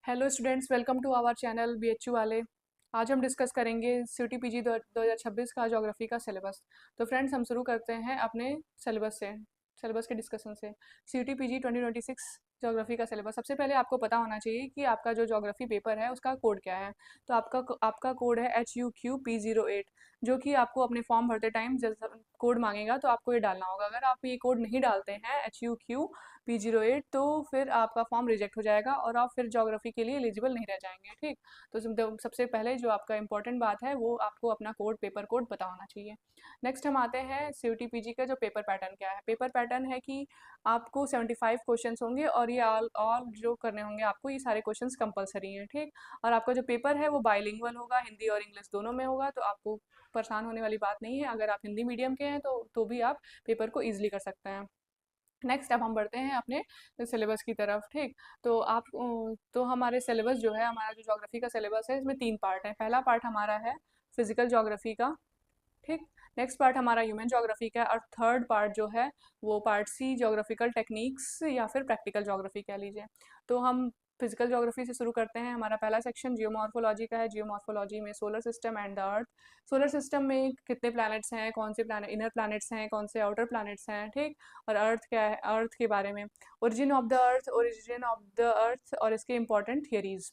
Hello students, welcome to our channel BHU वाले। आज हम डिस्कस करेंगे सीटीपीजी 2026 का ज्योग्राफी का सिलेबस। तो फ्रेंड्स, हम शुरू करते हैं अपने सिलेबस के डिस्कशन से। सीटीपीजी 2026 ज्योग्राफी का सिलेबस। सबसे पहले आपको पता होना चाहिए कि आपका जो ज्योग्राफी पेपर है उसका कोड क्या है। तो आपका कोड है HUQ P08, जो कि आपको अपने फॉर्म भरते टाइम जब कोड मांगेगा तो आपको ये डालना होगा। अगर आप ये कोड नहीं डालते हैं HUQ P08, तो फिर आपका फॉर्म रिजेक्ट हो जाएगा और आप फिर ज्योग्राफी के लिए एलिजिबल नहीं रह जाएंगे। ठीक, तो सबसे पहले जो आपका इंपॉर्टेंट बात है वो आपको अपना पेपर कोड पता होना चाहिए। नेक्स्ट हम आते हैं सीटीपीजी का जो पेपर पैटर्न क्या है। पेपर पैटर्न है कि आपको 75 क्वेश्चंस होंगे और ये ऑल जो करने होंगे आपको, ये सारे क्वेश्चंस कंपलसरी हैं। ठीक, और आपका जो पेपर है वो बाइलिंगुअल होगा, हिंदी और इंग्लिश दोनों में होगा, तो आपको परेशान होने वाली बात नहीं है। अगर आप हिंदी मीडियम के हैं तो भी आप पेपर को ईजिली कर सकते हैं। नेक्स्ट अब हम बढ़ते हैं अपने सिलेबस की तरफ। ठीक, तो हमारे सिलेबस जो है, हमारा जो ज्योग्राफी का सिलेबस है, इसमें 3 पार्ट है। पहला पार्ट हमारा है फिजिकल ज्योग्राफी का। ठीक, नेक्स्ट पार्ट हमारा ह्यूमन ज्योग्राफी का, और थर्ड पार्ट जो है वो पार्ट सी ज्योग्राफिकल टेक्निक्स या फिर प्रैक्टिकल ज्योग्राफी कह लीजिए। तो हम फिजिकल ज्योग्राफी से शुरू करते हैं। हमारा पहला सेक्शन जियोमॉर्फोलॉजी का है। जियोमॉर्फोलॉजी में solar system and the earth. Solar system में कितने प्लैनेट्स हैं, कौन से प्लैनेट इनर प्लैनेट्स हैं, कौन से आउटर प्लैनेट्स हैं। ठीक, और अर्थ क्या है, अर्थ के बारे में, ओरिजिन ऑफ द अर्थ और इसके इंपॉर्टेंट थियरीज,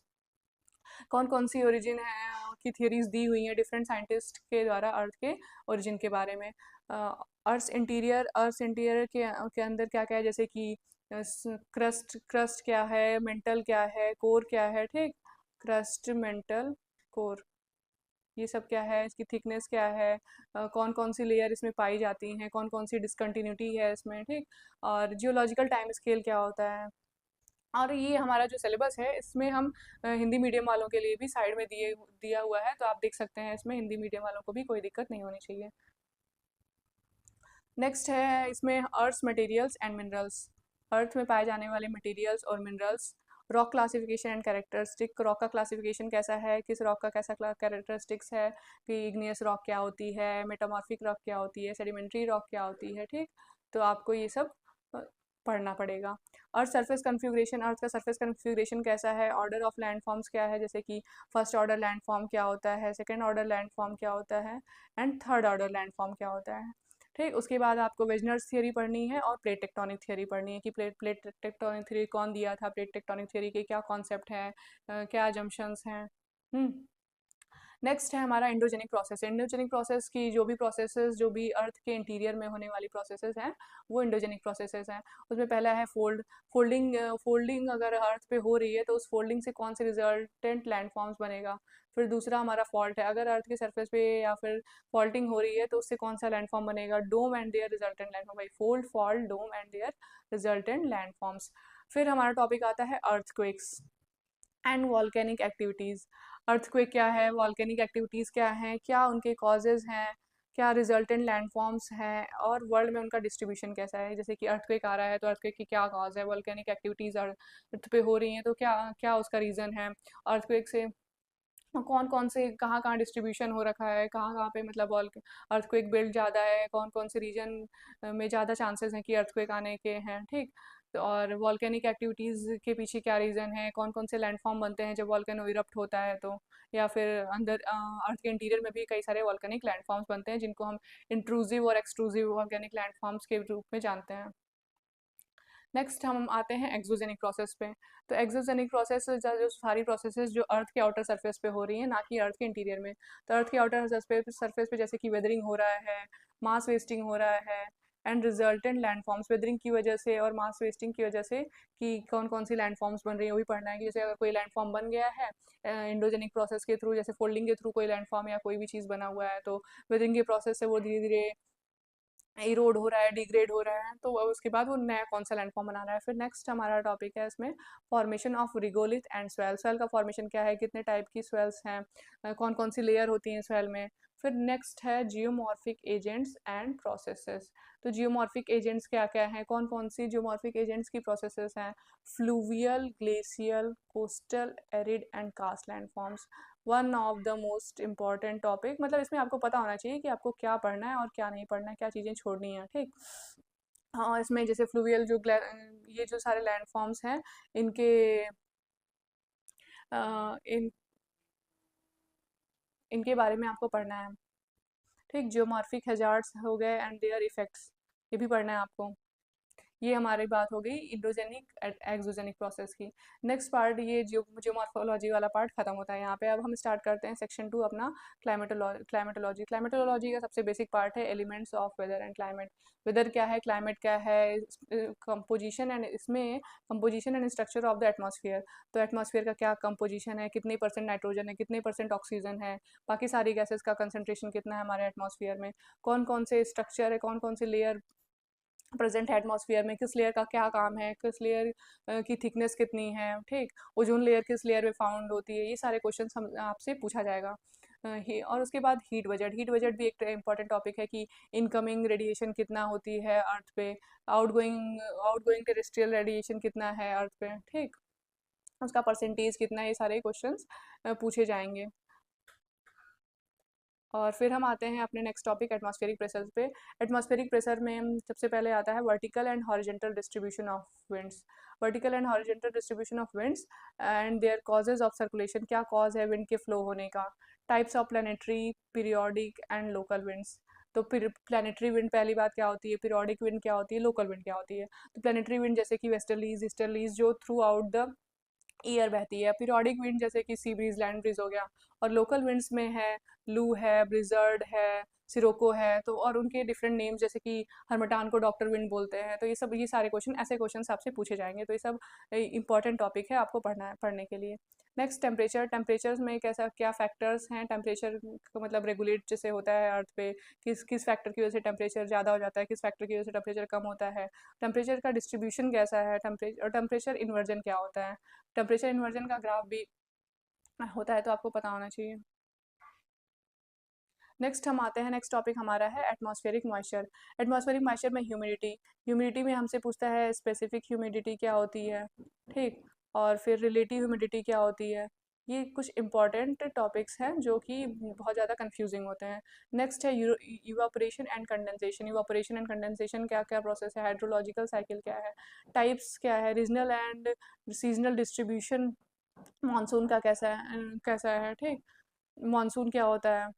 कौन कौन सी ओरिजिन है की थियरीज दी हुई हैं डिफरेंट साइंटिस्ट के द्वारा अर्थ के ओरिजिन के बारे में। अर्थ इंटीरियर के अंदर क्या क्या है, जैसे कि क्रस्ट क्या है, मेंटल क्या है, कोर क्या है। ठीक, क्रस्ट, मेंटल, कोर, ये सब क्या है, इसकी थिकनेस क्या है, कौन कौन सी लेयर इसमें पाई जाती हैं, कौन कौन सी डिसकंटिन्यूटी है इसमें। ठीक, और जियोलॉजिकल टाइम स्केल क्या होता है। और ये हमारा जो सिलेबस है इसमें हम हिंदी मीडियम वालों के लिए भी साइड में दिया हुआ है, तो आप देख सकते हैं इसमें हिंदी मीडियम वालों को भी कोई दिक्कत नहीं होनी चाहिए। नेक्स्ट है इसमें अर्थ मटेरियल्स एंड मिनरल्स। अर्थ में पाए जाने वाले मटेरियल्स और minerals. Rock classification and characteristic, rock का क्लासिफिकेशन कैसा है, किस रॉक का कैसा कैरेक्टरिस्टिक्स है, कि इग्नियस रॉक क्या होती है, मेटामॉर्फिक रॉक क्या होती है, सेडिमेंट्री रॉक क्या होती है। ठीक, तो आपको ये सब पढ़ना पड़ेगा। अर्थ सरफेस कन्फिग्रेशन, अर्थ का सरफेस कन्फिग्रेशन कैसा है, ऑर्डर ऑफ लैंडफॉर्म्स क्या है, जैसे कि फर्स्ट ऑर्डर लैंडफॉर्म क्या होता है, सेकेंड ऑर्डर लैंडफॉर्म क्या होता है, एंड थर्ड ऑर्डर लैंडफॉर्म क्या होता है। ठीक, उसके बाद आपको वेजनर्स थियरी पढ़नी है और प्लेट टेक्टोनिक थियरी पढ़नी है कि प्लेट टेक्टोनिक थियरी कौन दिया था, प्लेट टेक्टोनिक थियरी के क्या कॉन्सेप्ट है, क्या जम्पशंस हैं। नेक्स्ट है हमारा इंडोजेनिक प्रोसेस। इंडोजेनिक प्रोसेस की जो भी प्रोसेसेस, जो भी अर्थ के इंटीरियर में होने वाली प्रोसेसेस हैं, वो इंडोजेनिक प्रोसेसेस हैं। उसमें पहला है फोल्डिंग अगर अर्थ पे हो रही है तो उस फोल्डिंग से कौन से रिजल्टेंट लैंडफॉर्म्स बनेगा। फिर दूसरा हमारा फॉल्ट है, अगर अर्थ के सरफेस पे या फिर फॉल्टिंग हो रही है तो उससे कौन सा लैंडफॉर्म बनेगा, dome and their resultant landform, भाई fold, fault, dome and their resultant landforms. फिर हमारा टॉपिक आता है earthquakes and volcanic activities. Earthquake क्या है, वॉल्केनिक एक्टिविटीज़ क्या हैं, क्या उनके कॉजेज़ हैं, क्या रिजल्टेंट लैंडफॉर्म्स हैं, और वर्ल्ड में उनका डिस्ट्रीब्यूशन कैसा है। जैसे कि अर्थक्वेक आ रहा है तो अर्थक्वेक की क्या कॉज है, वॉल्केनिक एक्टिविटीज़ अर्थ पे हो रही हैं तो क्या क्या उसका रीज़न है, अर्थक्वेक से कौन कौन से कहाँ कहाँ डिस्ट्रीब्यूशन हो रखा है, कहाँ कहाँ पे मतलब अर्थक्वेक बिल्ड ज़्यादा है, कौन कौन से रीजन में ज़्यादा चांसेस हैं कि अर्थक्वेक आने के हैं। ठीक, तो और वॉल्केनिक एक्टिविटीज़ के पीछे क्या रीज़न है, कौन कौन से लैंडफॉर्म बनते हैं जब वॉल्केनो इरप्ट होता है, तो या फिर अंदर अर्थ के इंटीरियर में भी कई सारे वॉल्केनिक लैंडफॉर्म्स बनते हैं जिनको हम इंट्रूसिव और एक्सट्रूसिव वॉल्केनिक लैंडफॉर्म्स के रूप में जानते हैं। नेक्स्ट हम आते हैं एक्सोजेनिक प्रोसेस पे। तो एक्सोजेनिक प्रोसेस जो सारी प्रोसेसेस जो अर्थ के आउटर सरफेस पे हो रही हैं, ना कि अर्थ के इंटीरियर में। तो अर्थ के आउटर सरफेस पे जैसे कि वेदरिंग हो रहा है, मास वेस्टिंग हो रहा है, एंड रिजल्टेंट लैंडफॉर्म्स, वेदरिंग की वजह से और मास वेस्टिंग की वजह से कि कौन कौन सी लैंडफॉर्म्स बन रही है, वो भी पढ़ना है। कि जैसे अगर कोई लैंडफॉर्म बन गया है इंडोजेनिक प्रोसेस के थ्रू, जैसे फोल्डिंग के थ्रू कोई लैंडफॉर्म या कोई भी चीज़ बना हुआ है, तो वेदरिंग के प्रोसेस से वो धीरे धीरे इरोड हो रहा है, डिग्रेड हो रहा है, तो उसके बाद वो नया कौन सा लैंडफॉर्म बना रहा है। फिर नेक्स्ट हमारा टॉपिक है इसमें formation of regolith and swell. Swell का फॉर्मेशन क्या है, कितने टाइप की स्वेल्स हैं, कौन कौन सी लेयर होती हैं स्वेल में। फिर नेक्स्ट है जियोमॉर्फिक एजेंट्स एंड प्रोसेसेस। तो जियोमॉर्फिक एजेंट्स क्या क्या हैं, कौन कौन सी जियोमॉर्फिक एजेंट्स की प्रोसेसेस हैं। Fluvial, glacial, coastal, arid and karst landforms. One of the most important topic, मतलब इसमें आपको पता होना चाहिए कि आपको क्या पढ़ना है और क्या नहीं पढ़ना है, क्या चीज़ें छोड़नी है। ठीक, हाँ, इसमें जैसे फ्लूवियल ये जो सारे लैंडफॉर्म्स हैं, इनके इन इनके बारे में आपको पढ़ना है। ठीक, जियोमॉर्फिक हैजार्ड्स हो गए एंड देयर इफेक्ट्स, ये भी पढ़ना है आपको। ये हमारी बात हो गई इंडोजेनिक एक्सोजेनिक प्रोसेस की। नेक्स्ट पार्ट ये जियोमॉर्फोलॉजी वाला पार्ट खत्म होता है यहाँ पे। अब हम स्टार्ट करते हैं सेक्शन 2 अपना क्लाइमेटोलॉजी। क्लाइमेटोलॉजी का सबसे बेसिक पार्ट है elements of weather and climate. Weather क्या है, क्लाइमेट क्या है, कंपोजिशन एंड इसमें composition and structure of the atmosphere. तो एटमॉस्फेयर का क्या कंपोजिशन है, कितने परसेंट नाइट्रोजन है, कितने परसेंट ऑक्सीजन है, बाकी सारी गैसेस का कंसनट्रेशन कितना है हमारे एटमॉस्फेयर में, कौन कौन से स्ट्रक्चर है, कौन कौन से लेयर प्रेजेंट है एटमॉस्फेयर में, किस लेयर का क्या काम है, किस लेयर की थिकनेस कितनी है, ठीक, ओजोन लेयर किस लेयर में फाउंड होती है, ये सारे क्वेश्चन हम आपसे पूछा जाएगा। और उसके बाद हीट बजट भी एक इम्पॉर्टेंट टॉपिक है कि इनकमिंग रेडिएशन कितना होती है अर्थ पे, आउटगोइंग टेरेस्ट्रियल रेडिएशन कितना है अर्थ पे, ठीक, उसका परसेंटेज कितना है, ये सारे क्वेश्चंस पूछे जाएंगे। और फिर हम आते हैं अपने नेक्स्ट टॉपिक एटमॉस्फेरिक प्रेशर पे। एटमॉस्फेरिक प्रेशर में सबसे पहले आता है vertical and horizontal distribution of winds. Vertical and horizontal distribution of winds and their causes of circulation, क्या कॉज है विंड के फ्लो होने का। Types of planetary, periodic and local winds. तो प्लानिटरी विंड पहली बात क्या होती है, पीरियोडिक विंड क्या होती है, लोकल विंड क्या होती है। तो प्लानिटरी विंड जैसे कि वेस्टर्लीज ईस्टर्लीज जो थ्रू आउट द ईयर बहती है। पीरियोडिक विंड जैसे कि सी ब्रीज, लैंड ब्रीज हो गया। और लोकल विंड्स में है लू है, ब्रिजर्ड है, सिरोको है, तो और उनके डिफरेंट नेम्स जैसे कि हरमटान को डॉक्टर विंड बोलते हैं। तो ये सारे क्वेश्चन ऐसे क्वेश्चन आपसे पूछे जाएंगे। तो ये सब इंपॉर्टेंट टॉपिक है आपको पढ़ना है, पढ़ने के लिए। Next temperature. टेम्परेचर्स में कैसा क्या फैक्टर्स हैं, टेम्परेचर का मतलब रेगुलेट जैसे होता है अर्थ पे, किस किस फैक्टर की वजह से टेम्परेचर ज़्यादा हो जाता है, किस फैक्टर की वजह से टेम्परेचर कम होता है। टेम्परेचर का डिस्ट्रीब्यूशन कैसा है, टेम्परेचर इन्वर्जन क्या होता है। टेम्परेचर इन्वर्जन का ग्राफ भी होता है, तो आपको पता होना चाहिए। नेक्स्ट हम आते हैं, नेक्स्ट टॉपिक हमारा है एटमॉस्फेरिक मॉइस्चर। एटमॉस्फेरिक मॉइस्चर में ह्यूमिडिटी। ह्यूमिडिटी में हमसे पूछता है स्पेसिफिक ह्यूमिडिटी क्या होती है, ठीक, और फिर रिलेटिव ह्यूमिडिटी क्या होती है। ये कुछ इंपॉर्टेंट टॉपिक्स हैं जो कि बहुत ज़्यादा कंफ्यूजिंग होते हैं। नेक्स्ट है evaporation and condensation. Evaporation and condensation क्या क्या प्रोसेस है, हाइड्रोलॉजिकल साइकिल क्या है, टाइप्स क्या है, regional and seasonal distribution monsoon का कैसा है, ठीक, मानसून क्या होता है।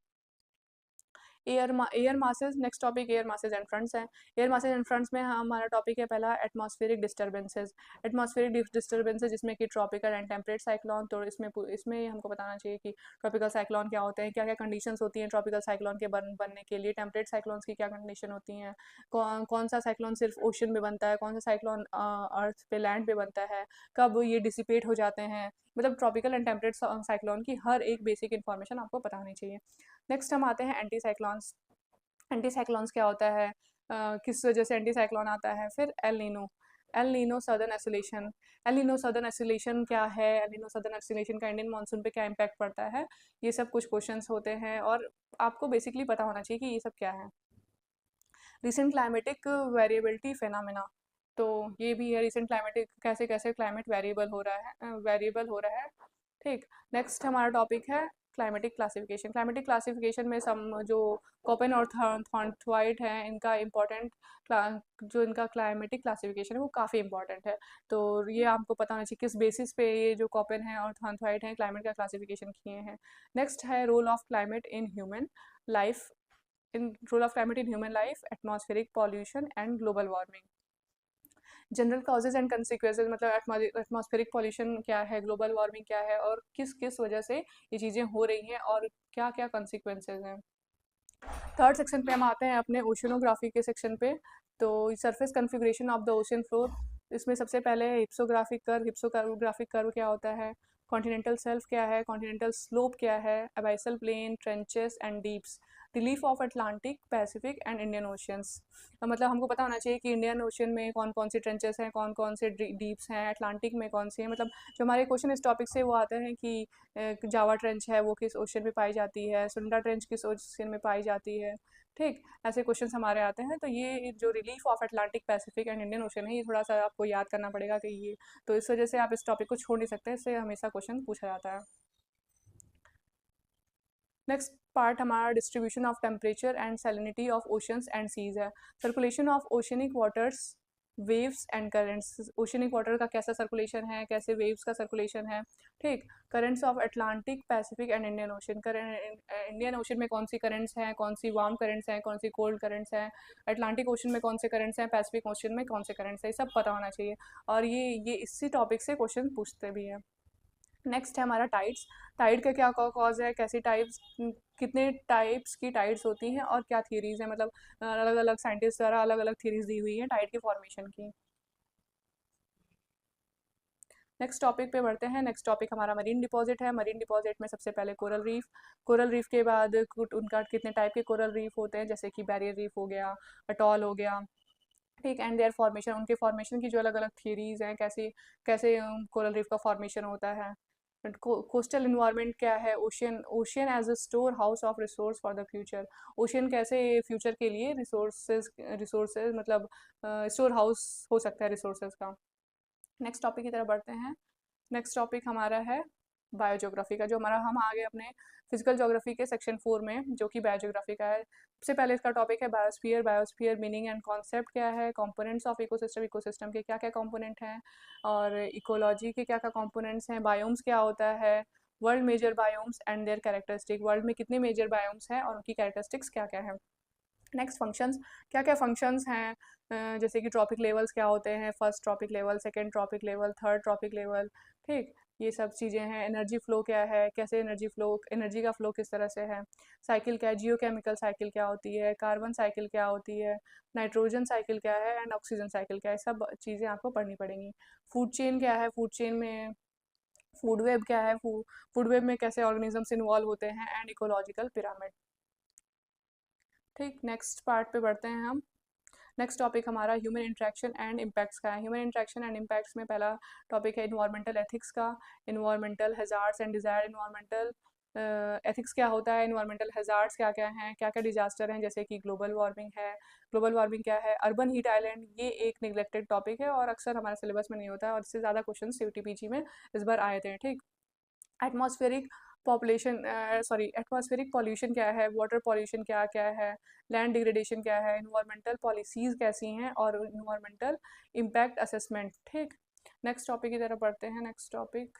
Air masses. Next topic air masses and fronts है। एयर मासेस एंड फ्रंट्स में हमारा टॉपिक है पहला एटमॉस्फेरिक डिस्टर्बेंसेज। एटमॉस्फेरिक डिस्टर्बेंसेज जिसमें कि ट्रॉपिकल एंड टेम्परेट साइक्लोन। तो इसमें हमको बताना चाहिए कि ट्रॉपिकल साइक्लोन क्या होते हैं, क्या क्या कंडीशंस होती हैं ट्रॉपिकल साइक्लोन के बनने के लिए, टेम्परेट साइक्लोन्स की क्या कंडीशन होती हैं, कौन सा साइक्लोन सिर्फ ओशन में बनता है, कौन सा साइक्लोन अर्थ पे लैंड पे बनता है, कब ये डिसिपेट हो जाते हैं। मतलब ट्रॉपिकल एंड टेम्परेट साइक्लोन की हर एक बेसिक इन्फॉर्मेशन आपको पता होनी चाहिए। नेक्स्ट हम आते हैं एंटी साइक्लॉन्स। एंटी साइक्लॉन्स क्या होता है, किस वजह से एंटी साइक्लॉन आता है। फिर El Nino. El Nino southern oscillation. El Nino southern oscillation क्या है, एल नीनो सदर्न एसोलेशन का इंडियन मानसून पे क्या इम्पैक्ट पड़ता है, ये सब कुछ क्वेश्चंस होते हैं और आपको बेसिकली पता होना चाहिए कि ये सब क्या है। Recent climatic variability phenomena. तो ये भी है रिसेंट क्लाइमेटिक, कैसे कैसे क्लाइमेट वेरिएबल हो रहा है, ठीक। नेक्स्ट हमारा टॉपिक है क्लाइमेटिक क्लासिफिकेशन। क्लाइमेटिक क्लासिफिकेशन में सम जो कोपेन और थॉर्नथवाइट हैं, इनका इम्पोर्टेंट जो इनका क्लाइमेटिक क्लासिफिकेशन है वो काफ़ी इंपॉर्टेंट है। तो ये आपको पता होना चाहिए किस बेसिस पे ये जो कोपेन है और थॉर्नथवाइट हैं क्लाइमेट का क्लासिफिकेशन किए हैं। नेक्स्ट है role of climate in human life, atmospheric pollution and global warming. General causes and consequences, मतलब एटमॉस्फेरिक पॉल्यूशन क्या है, ग्लोबल वार्मिंग क्या है और किस किस वजह से ये चीज़ें हो रही हैं और क्या क्या कंसिक्वेंसेज हैं। थर्ड सेक्शन पे हम आते हैं अपने ओशनोग्राफी के सेक्शन पे। तो surface configuration of the ocean floor, इसमें सबसे पहले हिप्सोग्राफिक कर्व क्या होता है, कॉन्टिनेंटल शेल्फ क्या है, कॉन्टिनेंटल स्लोप क्या है, abyssal plain, trenches and deeps, relief of Atlantic, Pacific and Indian oceans. मतलब हमको पता होना चाहिए कि इंडियन ओशन में कौन कौन से ट्रेंचेस हैं, कौन कौन से डीप्स हैं, अटलांटिक में कौन से हैं। मतलब जो हमारे क्वेश्चन इस टॉपिक से वो आते हैं कि जावा ट्रेंच है वो किस ओशन में पाई जाती है, सुंडा ट्रेंच किस ओशन में पाई जाती है, ठीक, ऐसे क्वेश्चंस हमारे आते हैं। तो ये जो relief of Atlantic, Pacific and Indian ocean है, ये थोड़ा सा आपको याद करना पड़ेगा कि ये, तो इस वजह से आप इस टॉपिक को छोड़ नहीं सकते, इससे हमेशा क्वेश्चन पूछा जाता है। नेक्स्ट पार्ट हमारा distribution of temperature and salinity of oceans and seas है। Circulation of oceanic waters waves and currents, oceanic water का कैसा सर्कुलेशन है, कैसे वेव्स का सर्कुलेशन है, ठीक। Currents of Atlantic, Pacific and Indian ocean, Indian ocean में कौन सी करंट्स हैं, कौन सी वार्म करंट्स हैं, कौन सी कोल्ड करंट्स हैं, अटलांटिक ओशन में कौन से करंट्स हैं, पैसिफिक ओशन में कौन से करंट्स हैं, ये सब पता होना चाहिए। और ये इसी टॉपिक से क्वेश्चन पूछते भी हैं। नेक्स्ट है हमारा टाइड्स। टाइड का क्या कॉज है, कैसी टाइप्स, कितने टाइप्स की टाइड्स होती हैं और क्या थियरीज है, मतलब अलग अलग साइंटिस्ट द्वारा अलग अलग थियरीज दी हुई हैं टाइड के फॉर्मेशन की। नेक्स्ट टॉपिक पे बढ़ते हैं। नेक्स्ट टॉपिक हमारा मरीन डिपॉजिट है। मरीन डिपॉजिट में सबसे पहले कोरल रीफ। कोरल रीफ के बाद उनका कितने टाइप के कोरल रीफ होते हैं, जैसे कि बैरियर रीफ हो गया, अटॉल हो गया, ठीक। एंड देयर फॉर्मेशन, उनके फॉर्मेशन की जो अलग अलग थियरीज हैं, कैसे कैसे कोरल रीफ का फॉर्मेशन होता है। कोस्टल इन्वायरमेंट क्या है, ocean, ocean as a storehouse of resource for the future. Ocean कैसे फ्यूचर के लिए रिसोर्सेज मतलब स्टोर हाउस हो सकता है रिसोर्सेज का। नेक्स्ट टॉपिक की तरफ बढ़ते हैं। नेक्स्ट टॉपिक हमारा है बायोज्योग्राफी का, जो हमारा हम आ गए अपने फिजिकल ज्योग्राफी के सेक्शन 4 में, जो कि बायोज्योग्राफी का है। सबसे पहले इसका टॉपिक है biosphere. Biosphere meaning and concept क्या है, कंपोनेंट्स ऑफ इकोसिस्टम, इकोसिस्टम के क्या क्या कंपोनेंट हैं, और इकोलॉजी के क्या क्या कंपोनेंट्स हैं, बायोम्स क्या होता है, world major biomes and their characteristic, world में कितने मेजर बायोम्स हैं और उनकी कैरेक्टरिस्टिक्स क्या क्या है। नेक्स्ट फंक्शंस, क्या क्या फंक्शंस हैं, जैसे कि ट्रॉपिक लेवल्स क्या होते हैं, first trophic level, second trophic level, third trophic level, ठीक। ये सब चीज़ें हैं। एनर्जी फ्लो क्या है, कैसे एनर्जी फ्लो, एनर्जी का फ्लो किस तरह से है। साइकिल क्या है, जियोकेमिकल साइकिल क्या होती है, कार्बन साइकिल क्या होती है, नाइट्रोजन साइकिल क्या है एंड ऑक्सीजन साइकिल क्या है, सब चीज़ें आपको पढ़नी पड़ेंगी। फूड चेन क्या है, फूड चेन में फूड वेब क्या है, फूड वेब में कैसे ऑर्गेनिजम्स इन्वॉल्व होते हैं, एंड इकोलॉजिकल पिरामिड, ठीक। नेक्स्ट पार्ट पे बढ़ते हैं हम। नेक्स्ट टॉपिक हमारा ह्यूमन इंट्रैक्शन एंड इम्पैक्ट्स का है। ह्यूमन इंट्रैक्शन एंड इम्पैक्ट्स में पहला टॉपिक है इन्वायरमेंटल एथिक्स का। Environmental hazards and desire environmental ethics क्या होता है, इन्वायरमेंटल हैजार्ड्स क्या क्या हैं, क्या क्या डिजास्टर हैं, जैसे कि ग्लोबल वार्मिंग है। ग्लोबल वार्मिंग क्या है, अर्बन हीट आइलैंड, ये एक निगलेक्टेड टॉपिक है और अक्सर हमारे सिलेबस में नहीं होता है, और इससे ज़्यादा क्वेश्चन CUTPG में इस बार आए थे, ठीक। Atmospheric population sorry atmospheric pollution क्या है, वाटर पॉल्यूशन क्या क्या है, लैंड डिग्रेडेशन क्या है, इन्वायरमेंटल पॉलिसीज़ कैसी हैं, और इन्वायरमेंटल इम्पैक्ट असेसमेंट, ठीक। नेक्स्ट टॉपिक की तरफ बढ़ते हैं। Next topic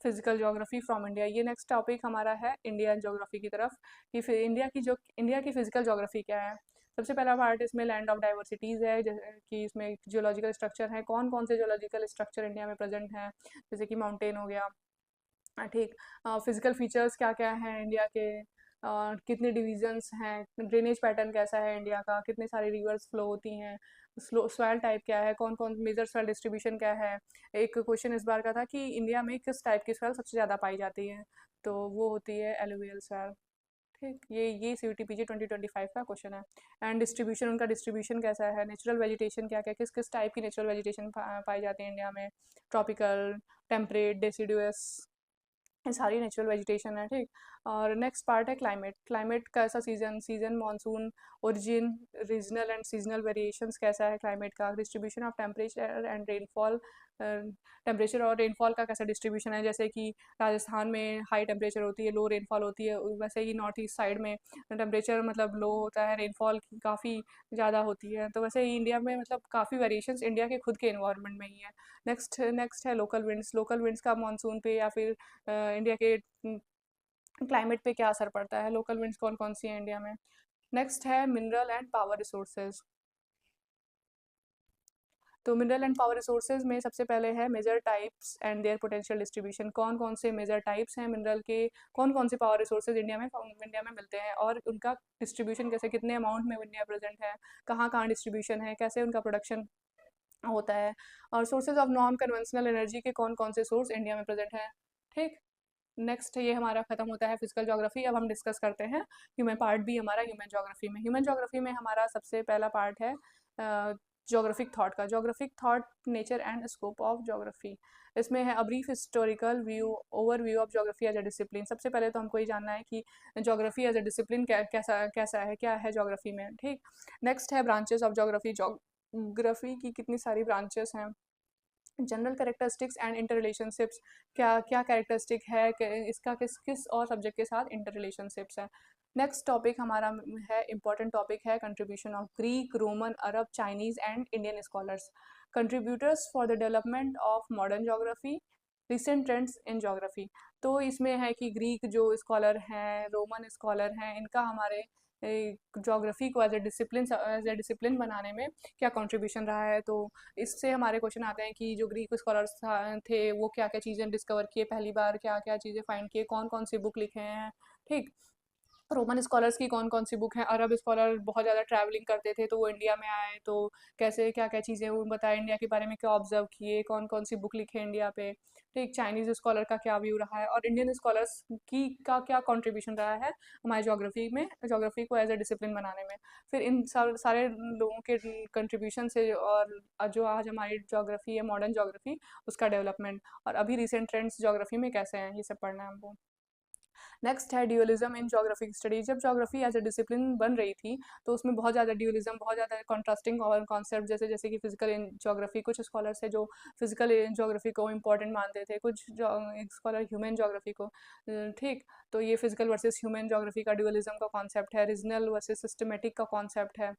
physical geography from India. ये नेक्स्ट टॉपिक हमारा है इंडियन ज्योग्राफी की तरफ, कि फिर इंडिया की फिजिकल ज्योग्राफी क्या है। सबसे पहला पार्ट इसमें लैंड ऑफ डाइवर्सिटीज़ है, जैसे कि इसमें जियोलॉजिकल स्ट्रक्चर है, कौन कौन से जियोलॉजिकल स्ट्रक्चर इंडिया में प्रेजेंट हैं, जैसे कि माउंटेन हो गया, ठीक। फिजिकल फीचर्स क्या क्या हैं इंडिया के, कितने डिवीजन्स हैं, ड्रेनेज पैटर्न कैसा है इंडिया का, कितने सारी रिवर्स फ्लो होती हैं, सॉइल टाइप क्या है, कौन कौन मेजर सॉइल डिस्ट्रीब्यूशन क्या है। एक क्वेश्चन इस बार का था कि इंडिया में किस टाइप की सॉइल सबसे ज़्यादा पाई जाती है, तो वो होती है एलुवियल सॉइल, ठीक। ये CUTPG 2025 का क्वेश्चन है। एंड डिस्ट्रीब्यूशन, उनका डिस्ट्रीब्यूशन कैसा है, नेचुरल वेजिटेशन क्या क्या, किस किस टाइप की नेचुरल वेजिटेशन पाई जाती है इंडिया में, ट्रॉपिकल, टेम्परेट, डेसिडुअस, ये सारी नेचुरल वेजिटेशन है, ठीक। और नेक्स्ट पार्ट है क्लाइमेट। क्लाइमेट कैसा, season monsoon, origin, regional and seasonal variations कैसा है क्लाइमेट का, distribution of temperature and rainfall, temperature और रेनफॉल का कैसा डिस्ट्रीब्यूशन है, जैसे कि राजस्थान में हाई टेम्परेचर होती है, लो रेनफॉल होती है, वैसे ही नॉर्थ ईस्ट साइड में टेम्परेचर मतलब लो होता है, रेनफॉल काफ़ी ज़्यादा होती है, तो वैसे ही इंडिया में मतलब काफ़ी वेरिएशंस इंडिया के खुद के इन्वायरमेंट में ही है। नेक्स्ट है लोकल विंड्स। लोकल विंड्स का मानसून पे या फिर इंडिया के क्लाइमेट पे क्या असर पड़ता है, लोकल विंड्स कौन कौन सी हैं इंडिया में। नेक्स्ट है मिनरल एंड पावर रिसोर्सेज। तो मिनरल एंड पावर रिसोर्सेज में सबसे पहले है major types and their potential distribution, कौन कौन से मेजर टाइप्स हैं मिनरल के, कौन कौन से पावर रिसोर्सेज इंडिया में मिलते हैं, और उनका डिस्ट्रीब्यूशन कैसे, कितने अमाउंट में इंडिया प्रेजेंट है, कहाँ कहाँ डिस्ट्रीब्यूशन है, कैसे उनका प्रोडक्शन होता है, और sources of non conventional energy के कौन कौन से सोर्स इंडिया में प्रेजेंट हैं, ठीक। नेक्स्ट ये हमारा खत्म होता है फिजिकल ज्योग्राफी। अब हम डिस्कस करते हैं ह्यूमन पार्ट भी हमारा ह्यूमन ज्योग्राफी में। ह्यूमन ज्योग्राफी में हमारा सबसे पहला पार्ट है ज्योग्राफिक थॉट का। Geographic thought, nature and scope of geography. इसमें है a brief historical view, overview of geography as a discipline. सबसे पहले तो हमको ये जानना है कि ज्योग्राफी एज अ डिसिप्लिन कैसा कैसा है, क्या है ज्योग्राफी में, ठीक। नेक्स्ट है ब्रांचेस ऑफ ज्योग्राफी। ज्योग्राफी की कितनी सारी ब्रांचेस हैं। General characteristics and inter relationships, क्या क्या कैरेक्टरिस्टिक है इसका, किस किस और सब्जेक्ट के साथ इंटर रिलेशनशिप्स है। नेक्स्ट टॉपिक हमारा है इम्पॉर्टेंट टॉपिक है contribution of Greek, Roman, Arab, Chinese and Indian scholars, contributors for the development of modern geography, recent trends in geography. तो इसमें है कि ग्रीक जो स्कॉलर हैं, रोमन स्कॉलर हैं, इनका हमारे जोग्राफी को एज ए डिसिप्लिन बनाने में क्या कंट्रीब्यूशन रहा है। तो इससे हमारे क्वेश्चन आते हैं कि जो ग्रीक स्कॉलर्स थे वो क्या क्या चीज़ें डिस्कवर किए पहली बार, क्या क्या चीज़ें फाइंड किए, कौन कौन सी बुक लिखे हैं, ठीक। रोमन स्कॉलर्स की कौन कौन सी बुक हैं, अरब स्कॉलर बहुत ज़्यादा ट्रैवलिंग करते थे तो वो इंडिया में आए तो कैसे क्या क्या चीज़ें वो बताए, इंडिया के बारे में क्या ऑब्जर्व किए, कौन कौन सी बुक लिखे इंडिया पे, ठीक। चाइनीज़ स्कॉलर का क्या व्यू रहा है और इंडियन स्कॉलर्स की का क्या कंट्रीब्यूशन रहा है हमारे जोग्राफी में, जोग्राफी को एज ए डिसिप्लिन बनाने में। फिर इन सारे लोगों के कंट्रीब्यूशन से और जो आज हमारी जोग्राफी है मॉडर्न जोग्राफी, उसका डेवलपमेंट और अभी रिसेंट ट्रेंड्स जोग्राफी में कैसे हैं, ये सब पढ़ना है हमको। नेक्स्ट है ड्यूअलिज्म इन जोग्राफिक स्टडी। जब जोग्राफी एज ए डिसिप्लिन बन रही थी तो उसमें बहुत ज़्यादा ड्यूअलिज्म, बहुत ज़्यादा कॉन्ट्रास्टिंग और कॉन्सेप्ट, जैसे जैसे कि फिजिकल इन जोग्राफी, कुछ स्कॉलर्स है जो फिजिकल जोग्राफी को इंपॉर्टेंट मानते थे, कुछ स्कॉलर ह्यूमन जोग्राफी को, ठीक। तो ये फिजिकल वर्सेस ह्यूमन जोग्राफी का ड्यूअलिज्म का कॉन्सेप्ट है। रीजनल वर्सेस सिस्टमेटिक का कॉन्सेप्ट है।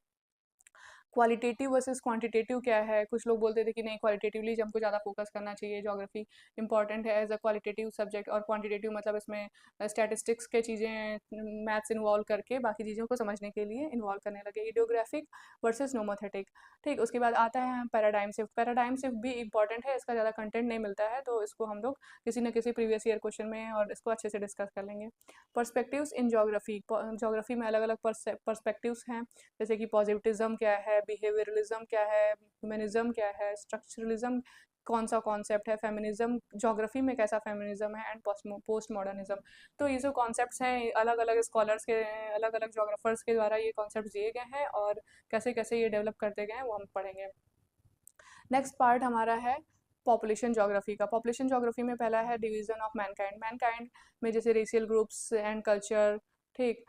क्वालिटेटिव वर्सेस क्वांटिटेटिव क्या है, कुछ लोग बोलते थे कि नहीं क्वालिटेटिवली हमको ज़्यादा फोकस करना चाहिए, जोग्राफी इंपॉर्टेंट है एज अ क्वालिटेटिव सब्जेक्ट, और क्वांटिटेटिव मतलब इसमें स्टैटिस्टिक्स के चीज़ें मैथ्स इन्वॉल्व करके बाकी चीज़ों को समझने के लिए इन्वॉल्व करने लगे। इडियोग्राफिक वर्सेस नोमोथेटिक, ठीक। उसके बाद आता है पैराडाइम शिफ्ट। पैराडाइम शिफ्ट भी इंपॉर्टेंट है, इसका ज़्यादा कंटेंट नहीं मिलता है तो इसको हम लोग किसी न किसी प्रीवियस ईयर क्वेश्चन में और इसको अच्छे से डिस्कस कर लेंगे। पर्सपेक्टिव्स इन जोग्राफी, जोग्राफी में अलग अलग पर्सपेक्टिव्स हैं, जैसे कि पॉजिटिविज्म क्या है, बिहेवियरलिज्म क्या है, ह्यूमनिज्म क्या है, स्ट्रक्चरलिज्म कौन सा कॉन्सेप्ट है, फेमिनिज्म जोग्राफी में कैसा फेमिनिज्म है, एंड पोस्ट मॉडर्निज्म। तो ये जो कॉन्सेप्ट्स हैं अलग अलग स्कॉलर्स के, अलग अलग जोग्राफर्स के द्वारा ये कॉन्सेप्ट दिए गए हैं और कैसे कैसे ये डेवलप करते गए हैं वो हम पढ़ेंगे। नेक्स्ट पार्ट हमारा है पॉपुलेशन जोग्राफी का। पॉपुलेशन जोग्राफी में पहला है डिवीजन ऑफ मैनकाइंड। मैनकाइंड में जैसे रेशियल ग्रुप्स एंड कल्चर, ठीक,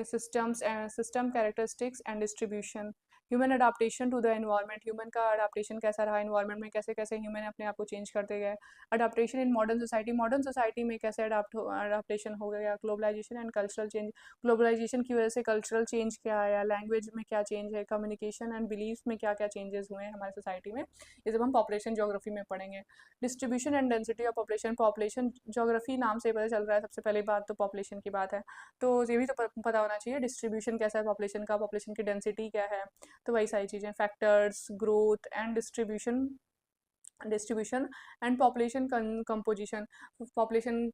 systems and system characteristics and distribution, human adaptation to the environment, human का अडाप्टेशन कैसा रहा एनवायरनमेंट में, कैसे कैसे ह्यूमन अपने आप को चेंज करते गए, adaptation in modern society, modern society में कैसे अडाप्टेशन हो गया, globalization and cultural change, globalization की वजह से कल्चरल चेंज क्या आया, लैंग्वेज में क्या चेंज है, कम्युनिकेशन एंड बिलीफ में क्या क्या चेंजेस हुए हैं हमारे सोसाइटी में, ये सब हम पॉपुलेशन जोग्राफी में पढ़ेंगे। Distribution and density of population, population geography नाम से पता चल रहा है सबसे पहले बात तो पॉपुलेशन की बात है, तो ये भी तो पता होना चाहिए डिस्ट्रीब्यूशन कैसा है पॉपुलेशन का, पॉपुलेशन की डेंसिटी क्या है, तो वही सारी चीज़ें, factors, growth and distribution, distribution and population composition, population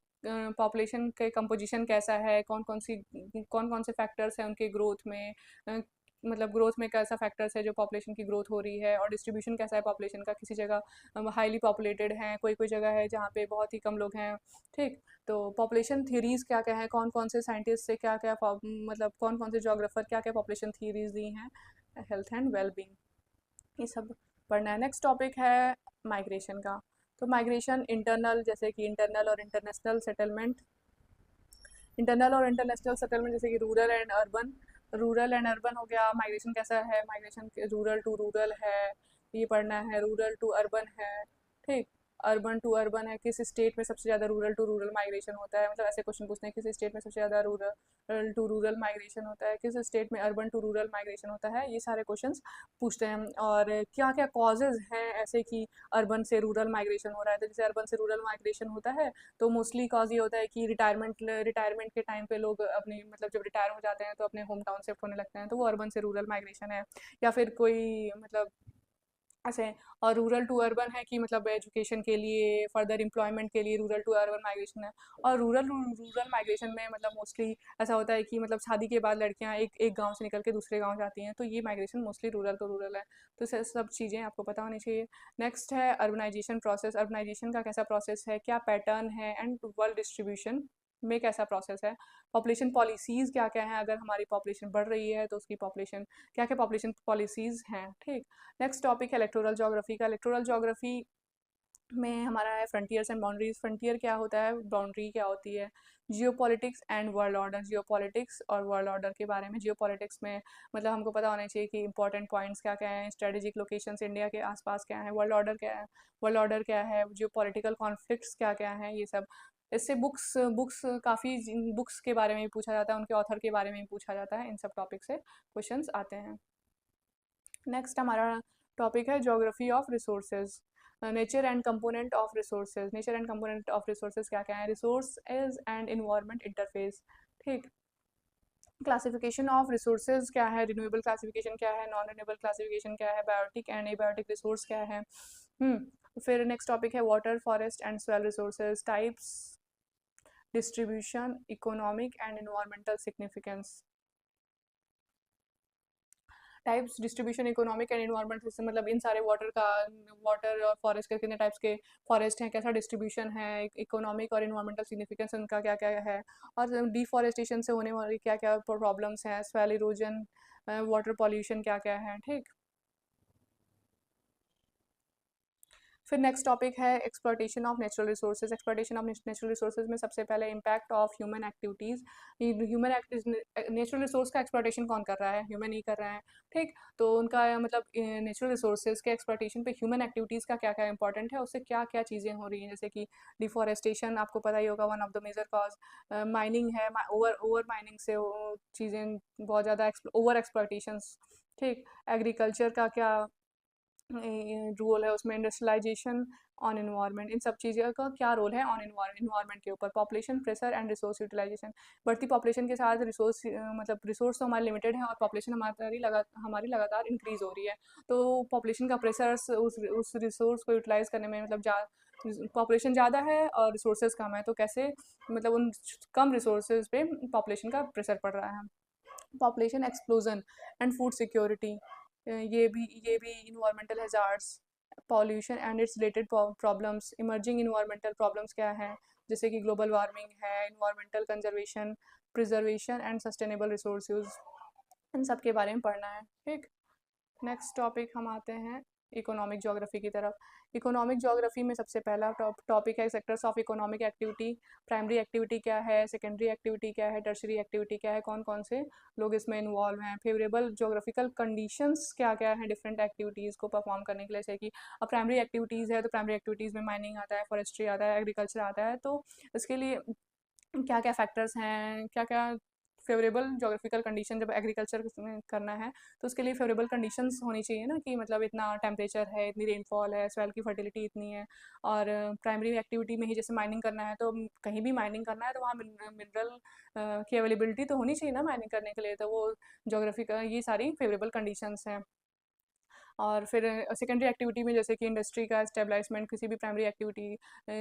population के कंपोजिशन कैसा है, कौन कौन से फैक्टर्स हैं उनके ग्रोथ में, मतलब ग्रोथ में कैसा फैक्टर्स है जो पॉपुलेशन की ग्रोथ हो रही है, और डिस्ट्रीब्यूशन कैसा है पॉपुलेशन का, किसी जगह हाईली पॉपुलेटेड हैं, कोई कोई जगह है जहाँ पे बहुत ही कम लोग हैं, ठीक। तो पॉपुलेशन थ्योरीज क्या क्या है, कौन कौन से साइंटिस्ट से क्या क्या मतलब कौन कौन से जोग्राफर क्या क्या पॉपुलेशन थ्योरीज दी हैं, हेल्थ एंड वेलबींग, ये सब पढ़ना है। नेक्स्ट टॉपिक है माइग्रेशन का। तो माइग्रेशन इंटरनल, जैसे कि इंटरनल और इंटरनेशनल सेटलमेंट, इंटरनल और इंटरनेशनल सेटलमेंट जैसे कि rural and urban, rural and urban हो गया, माइग्रेशन कैसा है, माइग्रेशन रूरल टू रूरल है, ये पढ़ना है, रूरल टू अर्बन है, ठीक। अर्बन टू अर्बन है, किस स्टेट में सबसे ज़्यादा रूरल टू रूरल माइग्रेशन होता है, मतलब ऐसे क्वेश्चन पूछते हैं किस स्टेट में सबसे ज़्यादा रूरल टू रूरल माइग्रेशन होता है, किस स्टेट में अर्बन टू रूरल माइग्रेशन होता है, ये सारे क्वेश्चंस पूछते हैं। और क्या क्या कॉजेज़ हैं ऐसे कि अर्बन से रूरल माइग्रेशन हो रहा है, तो जैसे अर्बन से रूरल माइग्रेशन होता है तो मोस्टली कॉज ये होता है कि रिटायरमेंट के टाइम पे लोग अपनी मतलब जब रिटायर हो जाते हैं तो अपने होम टाउन शिफ्ट होने लगते हैं, तो वो अर्बन से रूरल माइग्रेशन है। या फिर कोई मतलब ऐसे, और रूरल टू अर्बन है कि मतलब एजुकेशन के लिए, फर्दर एम्प्लॉयमेंट के लिए रूरल टू अर्बन माइग्रेशन है। और रूरल रूरल माइग्रेशन में मतलब मोस्टली ऐसा होता है कि मतलब शादी के बाद लड़कियां एक गांव से निकल के दूसरे गांव जाती हैं, तो ये migration mostly rural to rural है। तो सब चीज़ें आपको पता होनी चाहिए। नेक्स्ट है अर्बनाइजेशन प्रोसेस, अर्बनाइजेशन का कैसा प्रोसेस है, क्या पैटर्न है, एंड वर्ल्ड डिस्ट्रीब्यूशन में कैसा प्रोसेस है, पॉपुलेशन पॉलिसीज़ क्या क्या हैं, अगर हमारी पॉपुलेशन बढ़ रही है तो उसकी पॉपुलेशन क्या क्या पॉपुलेशन पॉलिसीज़ हैं, ठीक। नेक्स्ट टॉपिक है इलेक्टोरल ज्योग्राफी का। इलेक्टोरल ज्योग्राफी में हमारा है फ्रंटियर्स एंड बाउंड्रीज। फ्रंटियर क्या होता है, बाउंड्री क्या होती है। Geopolitics and world order, geopolitics और वर्ल्ड ऑर्डर के बारे में। जियोपॉलिटिक्स में मतलब हमको पता होना चाहिए कि इंपॉर्टेंट पॉइंट्स क्या क्या हैं, स्ट्रेटेजिक लोकेशंस इंडिया के आसपास क्या है, वर्ल्ड ऑर्डर क्या है, वर्ल्ड ऑर्डर क्या है, जियोपॉलिटिकल कॉन्फ्लिक्ट्स क्या क्या हैं, ये सब। इससे बुक्स बुक्स काफ़ी बुक्स के बारे में भी पूछा जाता है, उनके ऑथर के बारे में भी पूछा जाता है, इन सब टॉपिक से क्वेश्चंस आते हैं। नेक्स्ट हमारा टॉपिक है geography of resources. Nature and component of resources. Nature and component of resources क्या क्या है, रिसोर्सेज एंड इन्वायरमेंट इंटरफेस। ठीक। क्लासिफिकेशन ऑफ रिसोर्सेज क्या है, रिन्यूएबल क्लासिफिकेशन क्या है, नॉन रिन्यूएबल क्लासिफिकेशन क्या है, बायोटिक एंड एबायोटिक रिसोर्स क्या है। फिर नेक्स्ट टॉपिक है water, forest and soil resources, types, distribution, economic and environmental significance. Types, distribution, economic and environment system, मतलब इन सारे वाटर और फॉरेस्ट के कितने टाइप्स के फॉरेस्ट हैं, कैसा डिस्ट्रीब्यूशन है, इकोनॉमिक और इन्वायरमेंटल सिग्निफिकेंस उनका क्या क्या है, और डिफॉरेस्टेशन से होने वाली क्या क्या प्रॉब्लम्स हैं, स्वेल इरोजन, वाटर पॉल्यूशन क्या क्या है। ठीक। फिर नेक्स्ट टॉपिक है exploitation of natural resources. Exploitation of natural resources में सबसे पहले impact of human activities. Human natural resource का एक्सप्लॉयटेशन कौन कर रहा है, ह्यूमन ही कर रहा है। ठीक। तो उनका मतलब नेचुरल रिसोर्सेज के एक्सप्लॉयटेशन पे ह्यूमन एक्टिविटीज़ का क्या क्या इंपॉर्टेंट है, उससे क्या क्या चीज़ें हो रही हैं, जैसे कि डिफॉरेस्टेशन आपको पता ही होगा, one of the major cause. Mining है, ओवर ओवर माइनिंग से चीज़ें बहुत ज़्यादा ओवर एक्सप्लॉयटेशंस। ठीक। एग्रीकल्चर का क्या रोल है उसमें, इंडस्ट्रियलाइजेशन ऑन इन्वायरमेंट, इन सब चीज़ों का क्या रोल है ऑन इन्वायरमेंट के ऊपर। Population pressure and resource utilization. बढ़ती पॉपुलेशन के साथ रिसोर्स मतलब रिसोर्स तो हमारे लिमिटेड है और पॉपुलेशन हमारी लगातार इंक्रीज़ हो रही है, तो पॉपुलेशन का प्रेशर उस रिसोर्स को यूटिलाइज करने में, मतलब पॉपुलेशन ज़्यादा है और रिसोर्सेज कम है, तो कैसे मतलब उन कम रिसोर्सेज पे पॉपुलेशन का प्रेशर पड़ रहा है। Population explosion and food security, ये भी environmental hazards, pollution and its related problems. Emerging environmental problems क्या हैं, जैसे कि ग्लोबल वार्मिंग है, environmental conservation, preservation and sustainable resource use, इन सब के बारे में पढ़ना है। ठीक। नेक्स्ट टॉपिक हम आते हैं इकोनॉमिक ज्योग्राफी की तरफ। इकोनॉमिक ज्योग्राफी में सबसे पहला टॉपिक है sectors of economic activity. Primary activity क्या है, सेकेंडरी एक्टिविटी क्या है, टर्शरी एक्टिविटी क्या है, कौन कौन से लोग इसमें इन्वॉल्व हैं। फेवरेबल ज्योग्राफिकल कंडीशंस क्या क्या हैं डिफरेंट एक्टिविटीज़ को परफॉर्म करने के लिए, जैसे कि अब प्राइमरी एक्टिविटीज़ है तो प्राइमरी एक्टिविटीज़ में माइनिंग आता है, फॉरेस्ट्री आता है, एग्रीकल्चर आता है, तो इसके लिए क्या क्या फैक्टर्स हैं, क्या क्या फेवरेबल जोग्राफिकल कंडीशन, जब एग्रीकल्चर करना है तो उसके लिए फेवरेबल कंडीशंस होनी चाहिए ना, कि मतलब इतना टेम्परेचर है, इतनी रेनफॉल है, सॉइल की फर्टिलिटी इतनी है। और प्राइमरी एक्टिविटी में ही जैसे माइनिंग करना है, तो कहीं भी माइनिंग करना है तो वहाँ मिनरल की अवेलेबिलिटी तो होनी चाहिए ना माइनिंग करने के लिए, तो वो जोग्राफी का ये सारी फेवरेबल कंडीशंस हैं। और फिर सेकेंडरी एक्टिविटी में जैसे कि इंडस्ट्री का स्टेबलाइजमेंट, किसी भी प्राइमरी एक्टिविटी,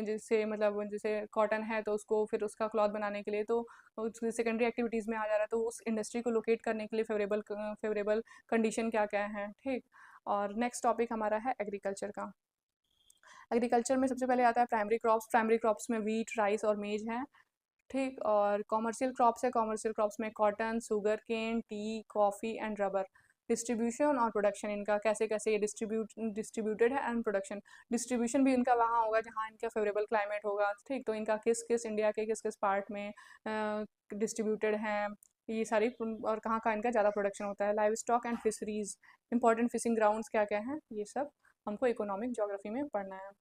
जैसे मतलब जैसे कॉटन है तो उसको फिर उसका क्लॉथ बनाने के लिए तो सेकेंडरी एक्टिविटीज़ में आ जा रहा है, तो उस इंडस्ट्री को लोकेट करने के लिए फेवरेबल कंडीशन क्या क्या है। ठीक। और नेक्स्ट टॉपिक हमारा है एग्रीकल्चर का। एग्रीकल्चर में सबसे पहले आता है प्राइमरी क्रॉप्स। प्राइमरी क्रॉप्स में वीट, राइस और मेज हैं। ठीक। और कॉमर्शियल क्रॉप्स है, कॉमर्शियल क्रॉप्स में cotton, sugar cane, tea, coffee and rubber. Distribution और प्रोडक्शन इनका कैसे कैसे ये डिस्ट्रीब्यूटेड है, एंड प्रोडक्शन, डिस्ट्रीब्यूशन भी इनका वहाँ होगा जहाँ इनका फेवरेबल क्लाइमेट होगा। ठीक। तो इनका किस किस इंडिया के किस किस पार्ट में डिस्ट्रीब्यूटेड हैं, ये सारी, और कहाँ कहाँ इनका ज़्यादा प्रोडक्शन होता है। Live stock and fisheries, important fishing grounds क्या क्या हैं, ये सब हमको इकोनॉमिक जोग्राफी में पढ़ना है।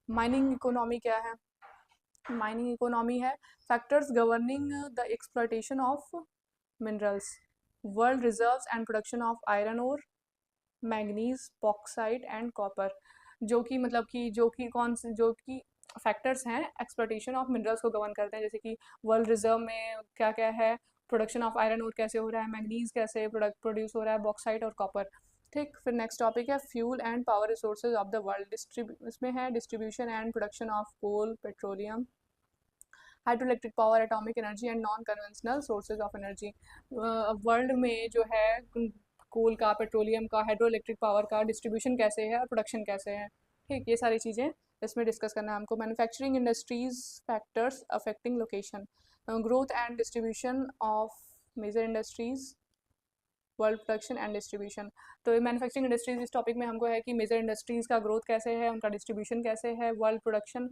माइनिंग इकोनॉमी क्या है, माइनिंग इकोनॉमी है factors governing the exploitation of minerals, world reserves and production of iron ore, manganese, bauxite and copper. जो कि मतलब कि जो कि फैक्टर्स हैं एक्सप्लॉयटेशन ऑफ मिनरल्स को गवर्न करते हैं, जैसे कि वर्ल्ड रिजर्व में क्या क्या है, प्रोडक्शन ऑफ आयरन ओर कैसे हो रहा है, मैंगनीज कैसे प्रोड्यूस हो रहा है, बॉक्साइट और कॉपर। ठीक। फिर नेक्स्ट टॉपिक है fuel and power resources of the world. इसमें है distribution and production of coal, petroleum, hydroelectric power, atomic energy and non conventional sources of energy. World में जो है कोल का, पेट्रोलियम का, हाइड्रोइलेक्ट्रिक पावर का डिस्ट्रीब्यूशन कैसे है और प्रोडक्शन कैसे है। ठीक। ये सारी चीज़ें इसमें डिस्कस करना है हमको। Manufacturing industries factors affecting location, growth and distribution of major industries, world production and distribution. तो मैन्युफैक्चरिंग इंडस्ट्रीज इस टॉपिक में हमको है कि मेजर इंडस्ट्रीज़ का ग्रोथ कैसे है, उनका डिस्ट्रीब्यूशन कैसे है, वर्ल्ड प्रोडक्शन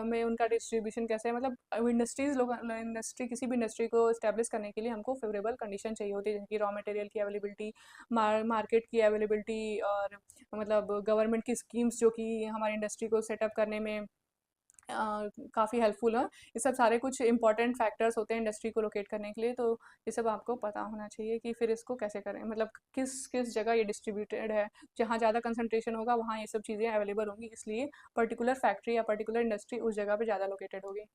में उनका डिस्ट्रीब्यूशन कैसे है। मतलब इंडस्ट्रीज़ लोग इंडस्ट्री किसी भी इंडस्ट्री को इस्टेब्लिश करने के लिए हमको फेवरेबल कंडीशन चाहिए होती है, जैसे कि रॉ मटेरियल की अवेलेबिलिटी, मार्केट की अवेलेबिलिटी, और मतलब गवर्नमेंट की स्कीम्स जो कि हमारी इंडस्ट्री को सेटअप करने में काफ़ी हेल्पफुल है। ये सब सारे कुछ इंपॉर्टेंट फैक्टर्स होते हैं इंडस्ट्री को लोकेट करने के लिए, तो ये सब आपको पता होना चाहिए कि फिर इसको कैसे करें, मतलब किस किस जगह ये डिस्ट्रीब्यूटेड है। जहाँ ज़्यादा कंसंट्रेशन होगा वहाँ ये सब चीज़ें अवेलेबल होंगी, इसलिए पर्टिकुलर फैक्ट्री या पर्टिकुलर इंडस्ट्री उस जगह पे ज़्यादा लोकेटेड होगी।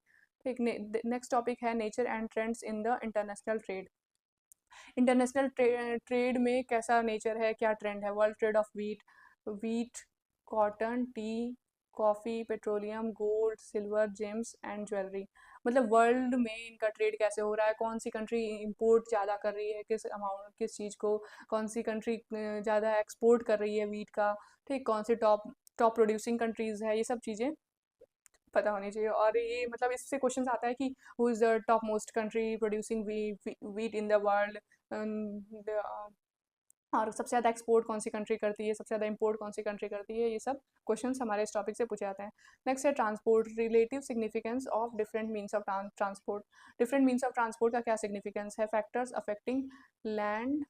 ठीक, नेक्स्ट टॉपिक है nature and trends in the international trade. International trade में कैसा नेचर है, क्या ट्रेंड है। World trade off wheat, cotton, T, coffee, petroleum, gold, silver, James and jewellery. मतलब वर्ल्ड में इनका ट्रेड कैसे हो रहा है, कौन सी कंट्री इंपोर्ट ज़्यादा कर रही है, किस अमाउंट, किस चीज़ को, कौन सी कंट्री ज़्यादा एक्सपोर्ट कर रही है वीट का, ठीक, कौन सी टॉप टॉप प्रोड्यूसिंग कंट्रीज़ है, ये सब चीज़ें पता होनी चाहिए। और ये मतलब इससे क्वेश्चन आता है कि who is the top most country producing wheat in the world, और सबसे ज़्यादा एक्सपोर्ट कौन सी कंट्री करती है, सबसे ज़्यादा इंपोर्ट कौन सी कंट्री करती है। ये सब क्वेश्चंस हमारे इस टॉपिक से पूछे जाते हैं। नेक्स्ट है transport, relative significance of different means of transport. Different means of transport का क्या सिग्निफिकेंस है। Factors affecting land,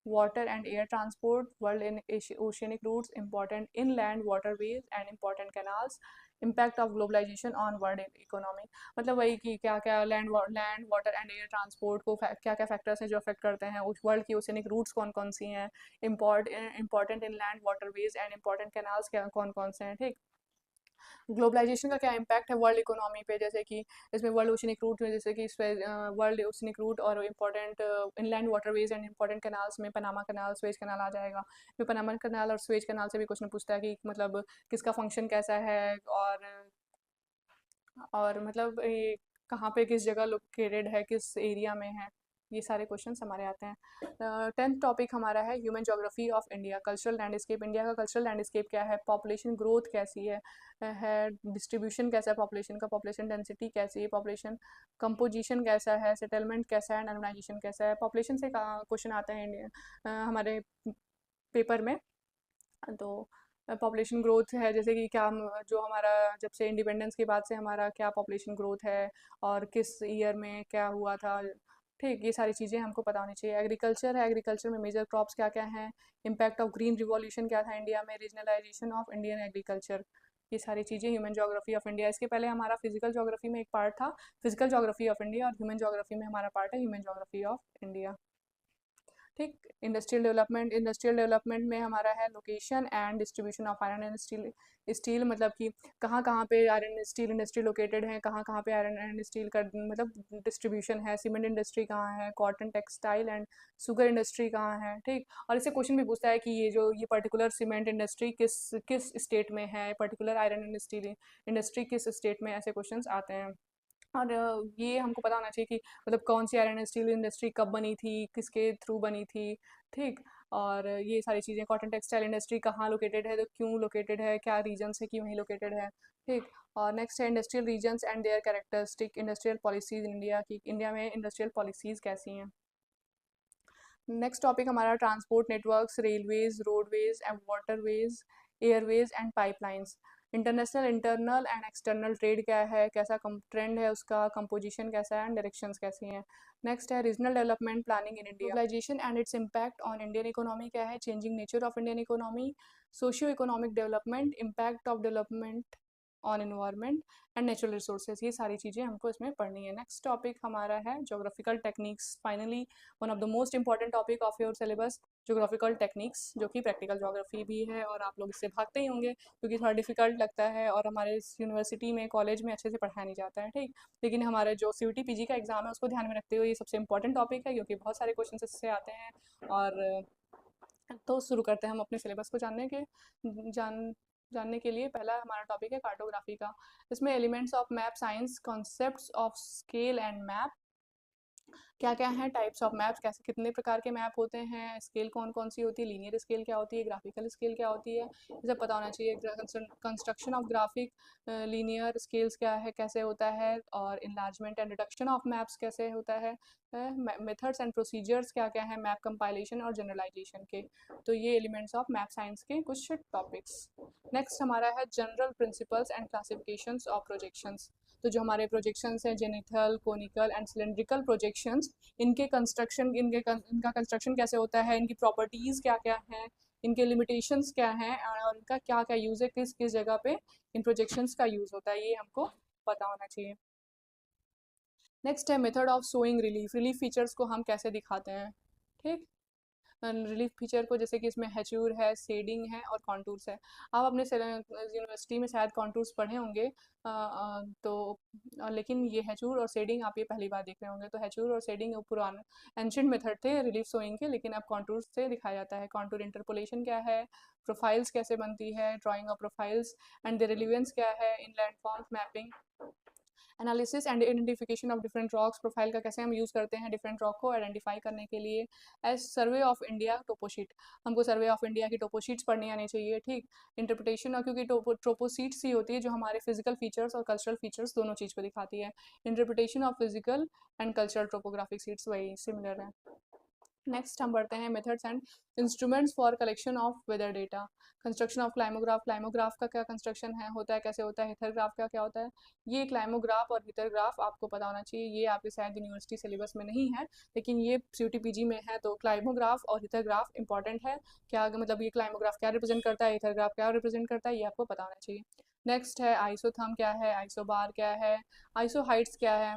water and air transport, world in oceanic routes, important inland waterways and important canals, impact of globalization on world economy। मतलब वही कि क्या क्या land water and air transport को क्या क्या फैक्टर्स हैं जो अफेक्ट करते हैं, उस वर्ल्ड की ओशियनिक रूट्स कौन कौन सी हैं, important inland waterways and important canals क्या कौन कौन से हैं। ठीक, ग्लोबलाइजेशन का क्या इम्पैक्ट है वर्ल्ड इकोनॉमी पे, जैसे कि इसमें वर्ल्ड ओशनिक रूट में, जैसे कि वर्ल्ड ओशनिक रूट और important inland waterways and important canals में पनामा कैनाल, स्वेज कैनाल आ जाएगा। फिर पनामा कैनाल और स्वेज कैनाल से भी क्वेश्चन पूछता है कि मतलब किसका फंक्शन कैसा है, और मतलब ये कहाँ पे किस जगह लोकेटेड है, किस एरिया में है। ये सारे क्वेश्चंस हमारे आते हैं। 10th टॉपिक हमारा है human geography of India, cultural landscape. India का कल्चरल लैंडस्केप क्या है, पॉपुलेशन ग्रोथ कैसी है डिस्ट्रीब्यूशन कैसा है पॉपुलेशन का, पॉपुलेशन डेंसिटी कैसी है, पॉपुलेशन कंपोजिशन कैसा है, सेटलमेंट कैसा है एंड अर्बनाइजेशन कैसा है। पॉपुलेशन से क्वेश्चन आते हैं इंडिया हमारे पेपर में। तो पॉपुलेशन ग्रोथ है, जैसे कि क्या जो हमारा जब से इंडिपेंडेंस के बाद से हमारा क्या पॉपुलेशन ग्रोथ है और किस ईयर में क्या हुआ था। ठीक, ये सारी चीज़ें हमको पता होनी चाहिए। एग्रीकल्चर है, एग्रीकल्चर में मेजर क्रॉप्स क्या क्या हैं, इम्पैक्ट ऑफ ग्रीन रिवॉल्यूशन क्या था इंडिया में, रीजनलाइजेशन ऑफ इंडियन एग्रीकल्चर। ये सारी चीज़ें ह्यूमन ज्योग्राफी ऑफ इंडिया। इसके पहले हमारा फिजिकल ज्योग्राफी में एक पार्ट था फिजिकल ज्योग्राफी ऑफ इंडिया, और ह्यूमन ज्योग्राफी में हमारा पार्ट है ह्यूमन ज्योग्राफी ऑफ इंडिया। ठीक, इंडस्ट्रियल डेवलपमेंट में हमारा है location and distribution of iron and steel मतलब कि कहाँ कहाँ पे आयरन स्टील इंडस्ट्री लोकेटेड है, कहाँ कहाँ पे आयरन एंड स्टील का मतलब डिस्ट्रीब्यूशन है, सीमेंट इंडस्ट्री कहाँ है, cotton, textile and sugar industry कहाँ है। ठीक, और इससे क्वेश्चन भी पूछता है कि ये पर्टिकुलर सीमेंट इंडस्ट्री किस किस स्टेट में है, particular iron and steel industry किस स्टेट में, ऐसे क्वेश्चन आते हैं। और ये हमको पता होना चाहिए कि मतलब कौन सी आयरन एंड स्टील इंडस्ट्री कब बनी थी, किसके थ्रू बनी थी। ठीक, और ये सारी चीज़ें, कॉटन टेक्सटाइल इंडस्ट्री कहाँ लोकेटेड है, तो क्यों लोकेटेड है, क्या रीजन से कि वहीं लोकेटेड है। ठीक, और नेक्स्ट है industrial regions and their characteristic, industrial policies India की, इंडिया में इंडस्ट्रियल पॉलिसीज़ कैसी हैं। नेक्स्ट टॉपिक हमारा transport networks, railways, roadways and waterways, airways and pipelines. International internal and external trade क्या है, कैसा ट्रेंड है उसका, कंपोजिशन कैसा है एंड डायरेक्शंस कैसी हैं। नेक्स्ट है regional development planning in India, globalization and its impact on Indian economy क्या है, changing nature of Indian economy, socio economic development, impact of development on environment and natural resources. ये सारी चीज़ें हमको इसमें पढ़नी है। नेक्स्ट टॉपिक हमारा है geographical techniques, finally one of the most important topic of your syllabus, geographical techniques, जो कि प्रैक्टिकल जोग्राफी भी है और आप लोग इससे भागते ही होंगे क्योंकि थोड़ा डिफिकल्ट लगता है और हमारे इस यूनिवर्सिटी में कॉलेज में अच्छे से पढ़ाया नहीं जाता है। ठीक, लेकिन हमारे जो CUT PG का एग्जाम है उसको ध्यान में रखते हुए ये सबसे इंपॉर्टेंट टॉपिक है क्योंकि बहुत सारे क्वेश्चन इससे आते हैं। और तो शुरू करते हैं हम अपने सिलेबस को जानने के लिए। पहला हमारा टॉपिक है कार्टोग्राफी का। इसमें elements of map science, concepts of scale and map, क्या क्या है टाइप्स ऑफ मैप्स, कैसे कितने प्रकार के मैप होते हैं, स्केल कौन कौन सी होती है, लीनियर स्केल क्या होती है, ग्राफिकल स्केल क्या होती है, ये सब पता होना चाहिए। Construction of graphic linear scales क्या है, कैसे होता है, और enlargement and reduction of maps कैसे होता है, मेथड्स एंड प्रोसीजर्स क्या क्या है मैप कंपाइलेशन और जनरलाइजेशन के। तो ये एलिमेंट्स ऑफ मैप साइंस के कुछ टॉपिक्स। नेक्स्ट हमारा है general principles and classifications of projections. तो जो हमारे प्रोजेक्शंस हैं, जेनिथल, कोनिकल एंड सिलेंड्रिकल प्रोजेक्शंस, इनका कंस्ट्रक्शन कैसे होता है, इनकी प्रॉपर्टीज़ क्या क्या हैं, इनके लिमिटेशंस क्या हैं, और इनका क्या क्या यूज़ है, किस किस जगह पे इन प्रोजेक्शंस का यूज़ होता है, ये हमको पता होना चाहिए। नेक्स्ट है method of showing relief. Relief features को हम कैसे दिखाते हैं, ठीक। रिलीफ फीचर को जैसे कि इसमें हैचूर है, शेडिंग है और कॉन्टूर्स है। आप अपने यूनिवर्सिटी में शायद कॉन्टूर्स पढ़े होंगे, तो लेकिन ये हैचूर और शेडिंग आप ये पहली बार देख रहे होंगे। तो हैचूर और शेडिंग पुराने एंशियंट मेथड थे रिलीफ शोइंग के, लेकिन अब कॉन्टूर्स से दिखाया जाता है। कॉन्टूर इंटरपोलेशन क्या है, प्रोफाइल्स कैसे बनती है, drawing of profiles and the relevance क्या है in landforms mapping, analysis and identification of different rocks. Profile का कैसे हम यूज़ करते हैं डिफरेंट रॉक को आइडेंटिफाई करने के लिए। As survey of India toposheet, हमको सर्वे ऑफ इंडिया की टोपोशीट्स पढ़नी आनी चाहिए, ठीक। इंटरप्रिटेशन, और क्योंकि टोपोशीट्स ही होती है जो हमारे फिजिकल फीचर्स और कल्चरल फीचर्स दोनों चीज़ को दिखाती है। Interpretation of physical and cultural topographic sheets वही सिमिलर है। नेक्स्ट हम बढ़ते हैं methods and instruments for collection of weather data. Construction of climograph, climograph का क्या कंस्ट्रक्शन है, होता है, कैसे होता है, हिथरग्राफ का क्या होता है। ये क्लाइमोग्राफ और हिथरग्राफ आपको पता होना चाहिए, ये आपके शायद यूनिवर्सिटी सिलेबस में नहीं है, लेकिन ये CUTPG में है। तो क्लाइमोग्राफ और हिथरग्राफ इंपॉर्टेंट है। क्या मतलब ये क्लाइमोग्राफ क्या रिप्रेजेंट करता है, हिथरग्राफ क्या रिप्रेजेंट करता है, ये आपको पता होना चाहिए। नेक्स्ट है आइसोथर्म क्या है, आइसोबार क्या है, आइसो हाइट्स क्या है,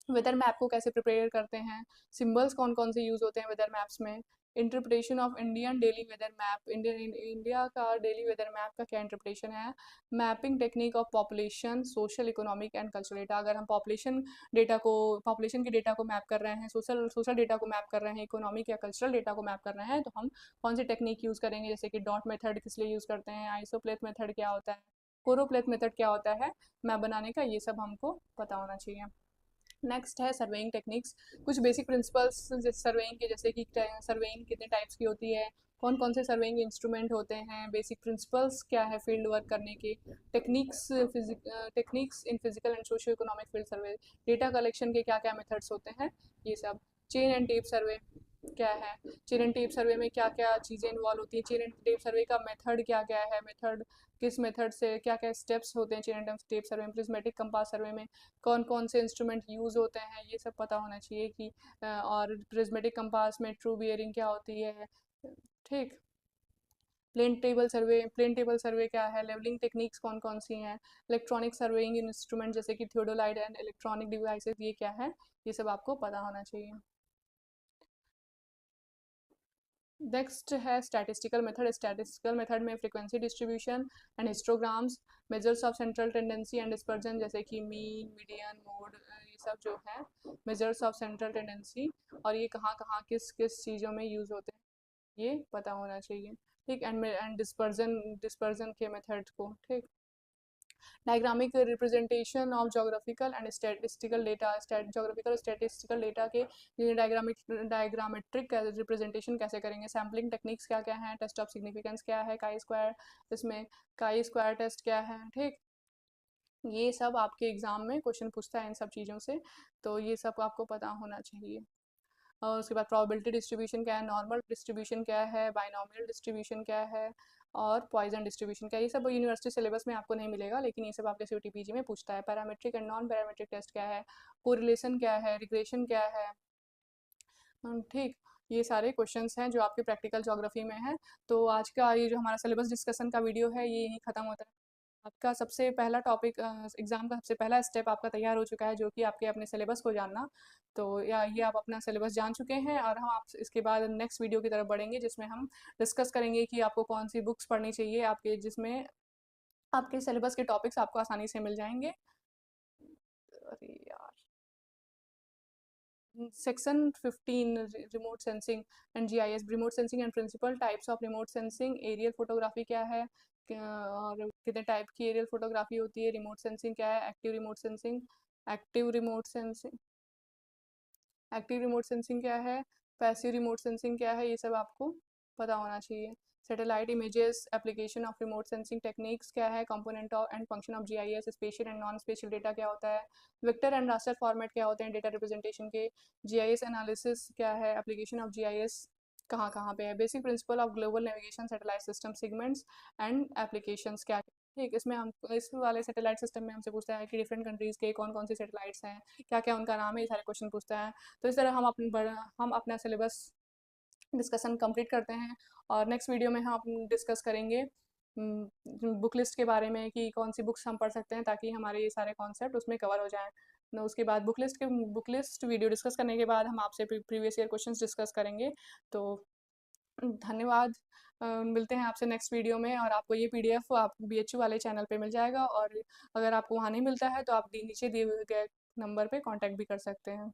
वेदर मैप को कैसे प्रिपेयर करते हैं, सिंबल्स कौन कौन से यूज़ होते हैं वेदर मैप्स में। Interpretation of Indian daily weather map, India का डेली वेदर मैप का क्या इंटरप्रिटेशन है। Mapping technique of population, social, economic and cultural data. अगर हम पॉपुलेशन के डेटा को मैप कर रहे हैं, सोशल सोशल डेटा को मैप कर रहे हैं, इकोनॉमिक या कल्चरल डेटा को मैप कर रहे हैं, तो हम कौन सी टेक्निक यूज़ करेंगे। जैसे कि डॉट मेथड किस लिए यूज़ करते हैं, आइसोप्लेथ मेथड क्या होता है, कोरोप्लेथ मेथड क्या होता है मैप बनाने का, ये सब हमको पता होना चाहिए। नेक्स्ट है सर्वेइंग टेक्निक्स। कुछ बेसिक प्रिंसिपल्स सर्वेइंग के, जैसे कि सर्वेइंग कितने टाइप्स की होती है, कौन कौन से सर्वेइंग इंस्ट्रूमेंट होते हैं, बेसिक प्रिंसिपल्स क्या है फील्ड वर्क करने के, techniques in physical and socio economic field survey, data collection के क्या क्या मेथड्स होते हैं, ये सब। चेन एंड टेप सर्वे क्या है, चेन एंड टेप सर्वे में क्या क्या चीज़ें इन्वॉल्व होती हैं, चेन एंड टेप सर्वे का मेथड क्या क्या है, मेथड किस मेथड से क्या क्या स्टेप्स होते हैं चेन एंड टेप सर्वे में, प्रिज्मेटिक कंपास सर्वे में कौन कौन से इंस्ट्रूमेंट यूज़ होते हैं, ये सब पता होना चाहिए कि और प्रिज्मेटिक कंपास में ट्रू बियरिंग क्या होती है, ठीक। प्लेन टेबल सर्वे क्या है, लेवलिंग टेक्निक्स कौन कौन सी हैं, इलेक्ट्रॉनिक सर्वेइंग इंस्ट्रूमेंट जैसे कि थियोडोलाइट एंड इलेक्ट्रॉनिक डिवाइसेस, ये क्या है, ये सब आपको पता होना चाहिए। नेक्स्ट है स्टैटिस्टिकल मेथड। स्टैटिस्टिकल मेथड में frequency distribution and histograms, measures of central tendency and dispersion जैसे कि मीन, मीडियन, मोड, ये सब जो है मेजर्स ऑफ सेंट्रल टेंडेंसी, और ये कहाँ कहाँ किस किस चीज़ों में यूज़ होते हैं, ये पता होना चाहिए, ठीक। एंड डिस्पर्जन डिस्पर्जन के मेथड को, ठीक। Diagrammatic representation of geographical and statistical data, geographical और स्टैटिस्टिकल डेटा के डायग्रामेट्रिक रिप्रेजेंटेशन कैसे करेंगे। सैम्पलिंग टेक्निक्स क्या क्या हैं, टेस्ट ऑफ सिग्निफिकेंस क्या है, काई स्क्वायर, इसमें काई स्क्वायर टेस्ट क्या है, ठीक। ये सब आपके एग्जाम में क्वेश्चन पूछता है इन सब चीज़ों से, तो ये सब आपको पता होना चाहिए। और उसके बाद प्रोबेबिलिटी डिस्ट्रीब्यूशन क्या है, नॉर्मल डिस्ट्रीब्यूशन क्या है, बाइनोमियल डिस्ट्रीब्यूशन क्या है, और पॉइजन डिस्ट्रीब्यूशन क्या है। ये सब यूनिवर्सिटी सिलेबस में आपको नहीं मिलेगा, लेकिन ये सब आपके CUTPG में पूछता है। Parametric and non parametric test क्या है, कोरिलेशन क्या है, रिग्रेशन क्या है, ठीक। ये सारे क्वेश्चंस हैं जो आपके प्रैक्टिकल ज्योग्राफी में है। तो आज का ये जो हमारा सिलेबस डिस्कशन का वीडियो है ये यहीं ख़त्म होता है। आपका सबसे पहला टॉपिक एग्ज़ाम का सबसे पहला स्टेप आपका तैयार हो चुका है, जो कि आपके अपने सिलेबस को जानना। तो या ये आप अपना सिलेबस जान चुके हैं, और हम आप इसके बाद नेक्स्ट वीडियो की तरफ बढ़ेंगे, जिसमें हम डिस्कस करेंगे कि आपको कौन सी बुक्स पढ़नी चाहिए आपके, जिसमें आपके सिलेबस के टॉपिक्स आपको आसानी से मिल जाएंगे। अरे यार, section 15 remote sensing and GIS, remote sensing and principal types of remote sensing, aerial photography क्या है, और कितने टाइप की एरियल फोटोग्राफी होती है, रिमोट सेंसिंग क्या है, active remote sensing, active remote sensing active remote sensing क्या है, पैसिव रिमोट सेंसिंग क्या है, ये सब आपको पता होना चाहिए। Satellite images, application of remote sensing techniques क्या है, component of and function of GIS, spatial and non spatial data क्या होता है, वेक्टर एंड रास्टर फॉर्मेट क्या होते हैं डेटा रिप्रेजेंटेशन के, जीआईएस एनालिसिस क्या है, एप्लीकेशन ऑफ जीआईएस कहाँ कहाँ पे है, basic principle of global navigation satellite system segments and applications क्या। ठीक, इसमें हम इस वाले सैटेलाइट सिस्टम में हमसे पूछता है कि डिफरेंट कंट्रीज़ के कौन कौन से सैटेलाइट्स हैं, क्या क्या उनका नाम है, ये सारे क्वेश्चन पूछता है। तो इस तरह हम अपना सिलेबस डिस्कशन कंप्लीट करते हैं, और नेक्स्ट वीडियो में हम डिस्कस करेंगे बुक लिस्ट के बारे में कि कौन सी बुक्स हम पढ़ सकते हैं ताकि हमारे ये सारे कॉन्सेप्ट उसमें कवर हो जाएं। न उसके बाद बुक लिस्ट वीडियो डिस्कस करने के बाद हम आपसे प्रीवियस ईयर क्वेश्चंस डिस्कस करेंगे। तो धन्यवाद। मिलते हैं आपसे नेक्स्ट वीडियो में, और आपको ये पीडीएफ आप बीएचयू वाले चैनल पे मिल जाएगा, और अगर आपको वहाँ नहीं मिलता है तो आप नीचे दिए गए नंबर पे कांटेक्ट भी कर सकते हैं।